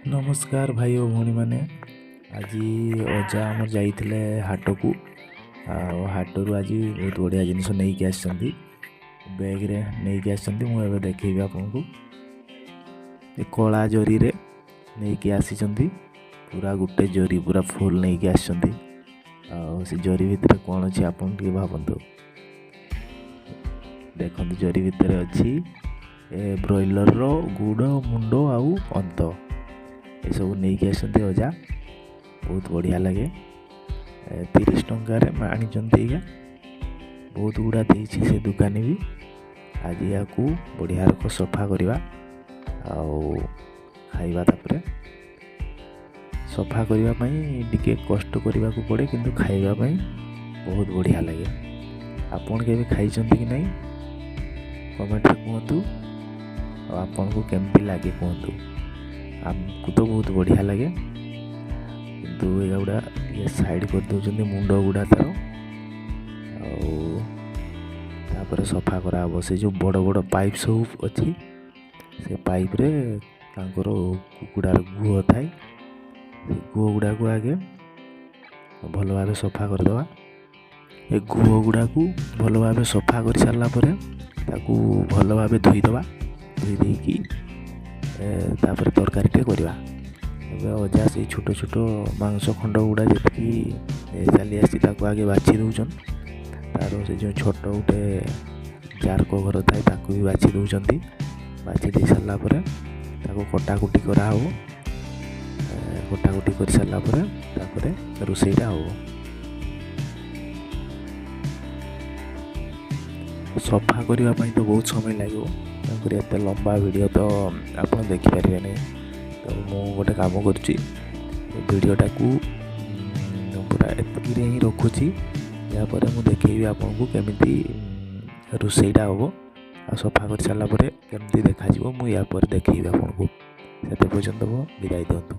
नमस्कार भाई और भौणी मैंने आज अजा आमर जाइए हाट को हाटरू आज बहुत बढ़िया जिनस नहीं कि बैग रे नहीं कि मुझे देखी आपको कला जरी रे नहीं कि आसी पूरा गोटे जरी पूरा फुल नहीं कि आसी जरी भितर कौन अच्छी आप भावतु देखो जरी भितर अच्छी ब्रॉयलर रो गुड़ मुंड आउ अंत ये सब नहीं कि अजा बहुत बढ़िया लगे 30 टंकार आनी बहुत गुड़ा दे से दुकानी भी आज या बढ़िया रख सफा करवा खाइबा तापर सफा करने टिके कष्ट करने को पड़े किंतु खाइबापी बहुत बढ़िया लगे। आपन के खाई कि नहीं कमेंट कहतु आपन को केमती लगे कहतु आमको तो बहुत बढ़िया लगे किंतु गुड़ा ये साइड कर दौरान मुंड गुड़ा तार सफा कराब से जो बड़ बड़ पाइप सब अच्छी से पाइप रे तांकर कुकुड़ार गुह थाए गुह गुड़ा को आगे भल भाव सफा करदे ये गुह गुड़ा को भल भाव सफा कर सारा भल भाव धोईदे धोई देकी तापर तरकारी करवा अजा से छोट छोट मांस खंड गुड़ा जी चली आसी आगे बाछी दौन तार से जो छोट गोटे जार घर थाए भी बाछी दौरान बाछी दे सारापर कटाकुटी कराव कटाकुटी कर सारापर रोसईटा हो सफा करने तो बहुत समय लगे एत लंबा वीडियो तो आप देखिपारे नहीं तो मुझे गोटे काम करीडियोटा को पूरा एतक ही रखुची यापर मुझे देखी आपको केमी रोसईटा हम आ सफा कर सारापर केमती देखा मुझे या देखी आपको से पर्यटन विदाई दिंतु।